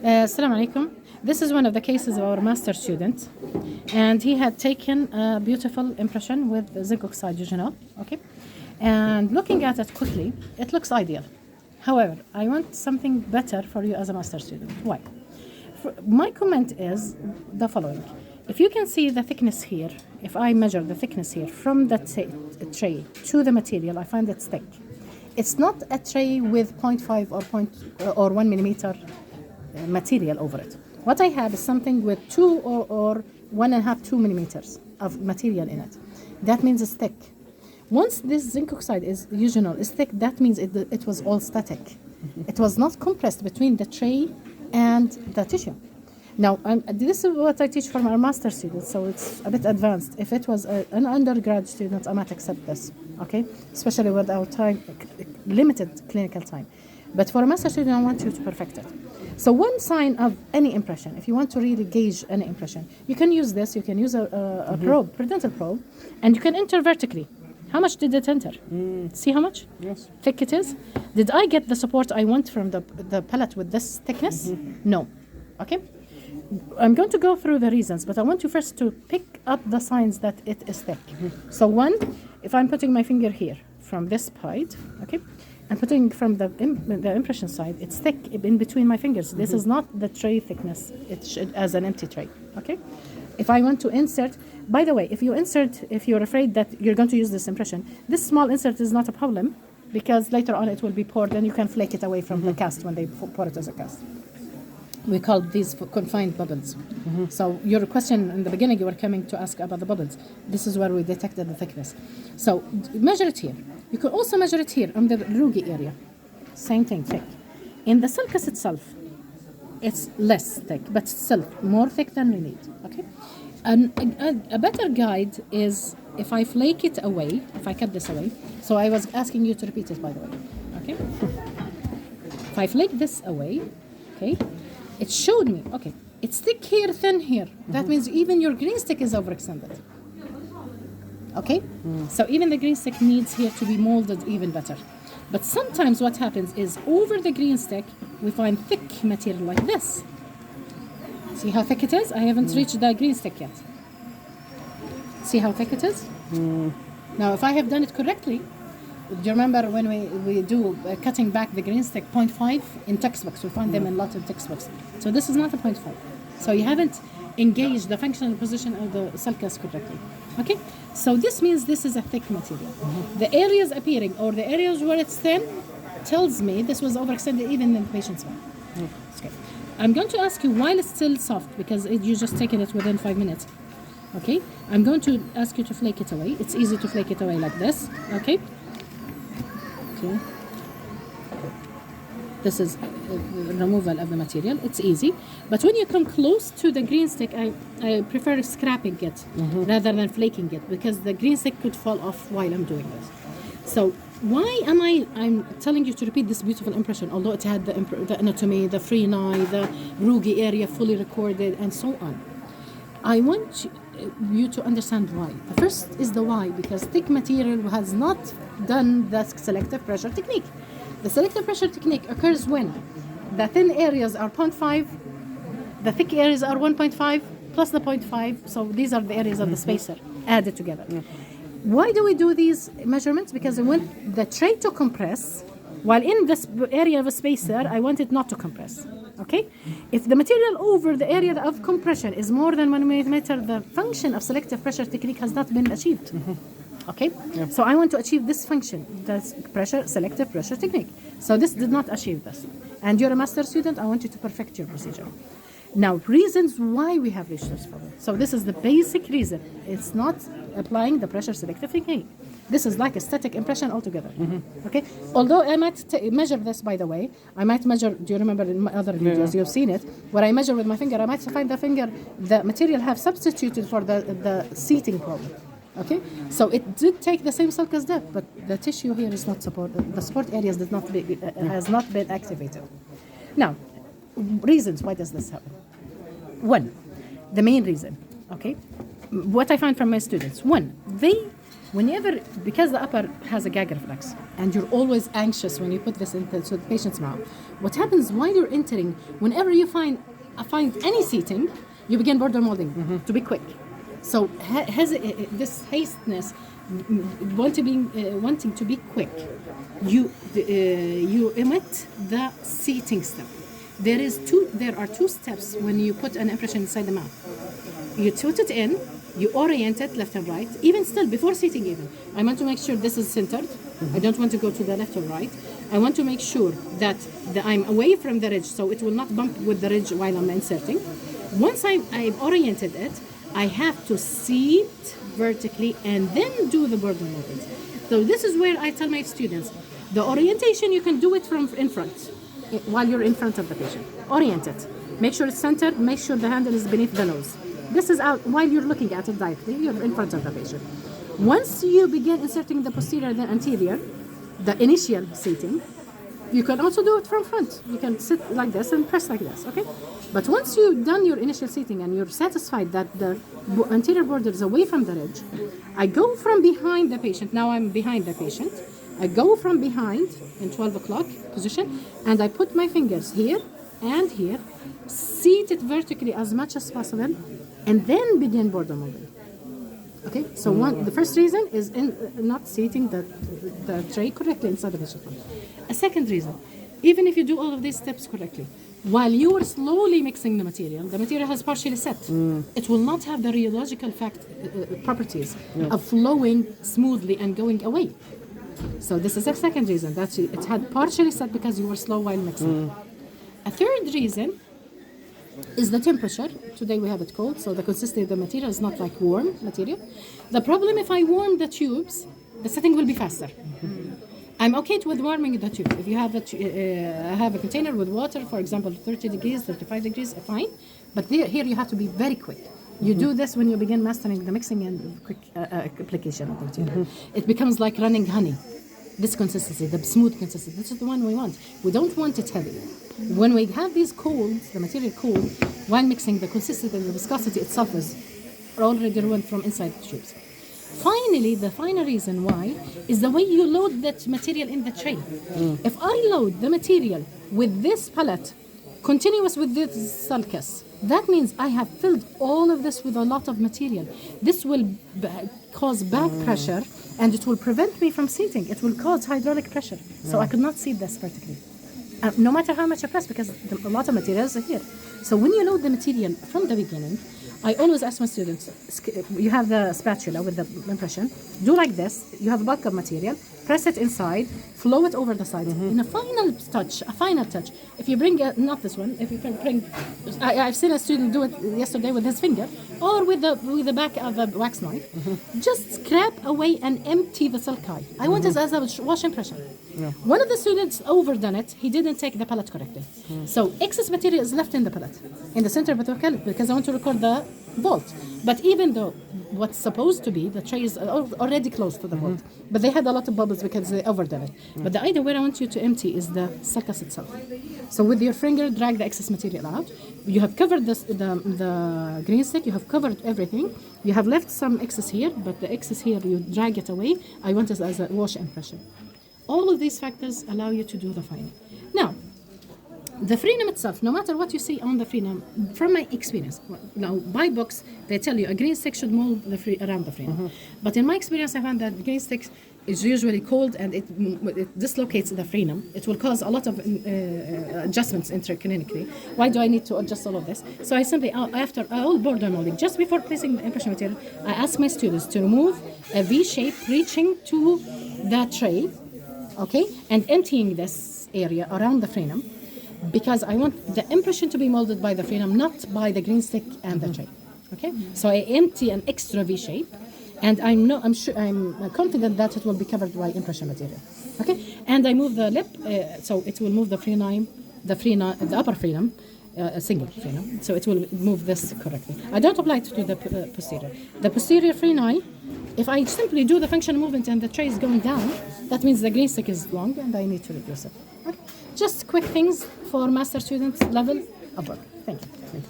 Assalamu alaikum. This is one of the cases of our master student, and he had taken a beautiful impression with zinc oxide eugenol. Okay, and looking at it quickly, it looks ideal. However, I want something better for you as a master student. Why? My comment is the following. If you can see the thickness here, if I measure the thickness here from the tray to the material, I find it's thick. It's not a tray with 0.5 or 1 millimeter material over it. What I have is something with 2 or 1.5, 2 millimeters of material in it. That means it's thick. Once this zinc oxide eugenol is thick, that means it was all static. It was not compressed between the tray and the tissue. Now, this is what I teach from our master students, so it's a bit advanced. If it was an undergrad student, I might accept this, okay? Especially with our time, limited clinical time. But for a master student, I want you to perfect it. So one sign of any impression, if you want to really gauge any impression, you can use this, you can use a probe, predental probe, and you can enter vertically. How much did it enter? See how much? Yes. Thick it is? Did I get the support I want from the pellet with this thickness? No. Okay? I'm going to go through the reasons, but I want you first to pick up the signs that it is thick. So one, if I'm putting my finger here from this side, okay, and putting from the impression side, it's thick in between my fingers. This is not the tray thickness. It's as an empty tray, okay? If I want to insert, by the way, if you're afraid that you're going to use this impression, this small insert is not a problem because later on it will be poured and you can flake it away from the cast when they pour it as a cast. We call these confined bubbles. So your question in the beginning, you were coming to ask about the bubbles. This is where we detected the thickness. So measure it here. You could also measure it here on the rugi area. Same thing, thick. In the sulcus itself, it's less thick, but still more thick than we need, okay? And a better guide is if I flake it away, if I cut this away. So I was asking you to repeat it, by the way, okay? If I flake this away, okay, it showed me, okay, it's thick here, thin here. That means even your green stick is overextended. Okay? So even the green stick needs here to be molded even better. But sometimes what happens is over the green stick, we find thick material like this. See how thick it is? I haven't reached the green stick yet. See how thick it is? Now, if I have done it correctly, do you remember when we do cutting back the green stick 0.5 in textbooks? We find them in a lot of textbooks. So this is not a 0.5. So you haven't engaged the functional position of the sulcus correctly. Okay? So this means this is a thick material. The areas appearing or the areas where it's thin tells me this was overextended even in the patient's mouth. Okay. I'm going to ask you while it's still soft because you just taken it within 5 minutes. Okay? I'm going to ask you to flake it away. It's easy to flake it away like this. Okay? Okay. This is removal of the material. It's easy. But when you come close to the green stick, I prefer scrapping it rather than flaking it because the green stick could fall off while I'm doing this. So why am I'm telling you to repeat this beautiful impression, although it had the anatomy, the free eye, the rugi area fully recorded, and so on. I want you to understand why. The first is the why, because thick material has not done the selective pressure technique. The selective pressure technique occurs when the thin areas are 0.5, the thick areas are 1.5 plus the 0.5, so these are the areas of the spacer added together. Why do we do these measurements? Because I want the tray to compress, while in this area of a spacer, I want it not to compress. Okay? If the material over the area of compression is more than 1 millimeter, the function of selective pressure technique has not been achieved. Okay? Yeah. So I want to achieve this function, the selective pressure technique. So this did not achieve this. And you're a master student, I want you to perfect your procedure. Now, reasons why we have reached this problem. So this is the basic reason. It's not applying the pressure selective technique. This is like a static impression altogether. Okay? Although I might measure this, by the way, I might measure, do you remember in my other videos, you've seen it, where I measure with my finger, I might find the material have substituted for the seating problem. Okay? So it did take the same sulcus depth, but the tissue here is not supported. The support areas has not been activated. Now, reasons why does this happen? One, the main reason, okay? What I find from my students, one, they Whenever, because the upper has a gag reflex, and you're always anxious when you put this into the patient's mouth, what happens while you're entering, whenever you find any seating, you begin border molding to be quick. So this hasteness, wanting to be quick, you omit the seating step. There are two steps when you put an impression inside the mouth. You put it in, you orient it left and right, even still before seating even. I want to make sure this is centered. I don't want to go to the left or right. I want to make sure that I'm away from the ridge so it will not bump with the ridge while I'm inserting. Once I've oriented it, I have to seat vertically and then do the border movements. So this is where I tell my students, the orientation you can do it from in front, while you're in front of the patient. Orient it. Make sure it's centered, make sure the handle is beneath the nose. This is out while you're looking at it directly, you're in front of the patient. Once you begin inserting the posterior and the anterior, the initial seating, you can also do it from front. You can sit like this and press like this, okay? But once you've done your initial seating and you're satisfied that the anterior border is away from the ridge, I go from behind the patient. Now I'm behind the patient. I go from behind in 12 o'clock position, and I put my fingers here and here, seat it vertically as much as possible, and then begin border moving. Okay, so the first reason is not seating the tray correctly inside the patient. A second reason, even if you do all of these steps correctly, while you are slowly mixing the material has partially set. It will not have the rheological properties of flowing smoothly and going away. So this is a second reason, that it had partially set because you were slow while mixing. A third reason is the temperature. Today we have it cold, so the consistency of the material is not like warm material. The problem, if I warm the tubes, the setting will be faster. I'm okay with warming the tube. If you have a container with water, for example, 30 degrees, 35 degrees, fine. But here you have to be very quick. You do this when you begin mastering the mixing and quick application of the material. It becomes like running honey. This consistency, the smooth consistency, this is the one we want. We don't want it heavy. When we have these colds, the material cold, while mixing, the consistency and the viscosity itself is already ruined from inside the tubes. Finally, the final reason why is the way you load that material in the tray. If I load the material with this pallet, continuous with this sulcus, that means I have filled all of this with a lot of material. This will cause back pressure, and it will prevent me from seating. It will cause hydraulic pressure. So I could not seat this vertically. No matter how much I press, because a lot of materials are here. So when you load the material from the beginning, I always ask my students, you have the spatula with the impression, do like this, you have a bulk of material, press it inside, flow it over the side. In a final touch, if you bring, not this one, if you can bring, I've seen a student do it yesterday with his finger, or with the back of a wax knife, just scrape away and empty the sulci. I want it as a wash impression. One of the students overdone it, he didn't take the pallet correctly. So excess material is left in the pallet, in the center of the pallet, because I want to record the vault. But even though what's supposed to be, the tray is already close to the vault, but they had a lot of bubbles because they overdone it. But the idea where I want you to empty is the sulcus itself. So with your finger, drag the excess material out. You have covered the green stick, you have covered everything. You have left some excess here, but the excess here, you drag it away. I want it as a wash impression. All of these factors allow you to do the fining. Now, the frenum itself, no matter what you see on the frenum, from my experience, now by books, they tell you a green stick should mold around the frenum. But in my experience, I found that green stick is usually cold and it dislocates the frenum. It will cause a lot of adjustments intraclinically. Why do I need to adjust all of this? So I simply, after all border molding, just before placing the impression material, I ask my students to remove a V shape reaching to the tray, okay, and emptying this area around the frenum, because I want the impression to be molded by the frenum, not by the green stick and the tray. Okay, so I empty an extra V shape, and I'm confident that it will be covered by impression material. Okay, and I move the lip, so it will move the upper frenum, a single frenum, so it will move this correctly. I don't apply it to the posterior. The posterior freni, if I simply do the functional movement and the tray is going down, that means the green stick is long and I need to reduce it. Okay? Just quick things for master students level of work. Thank you.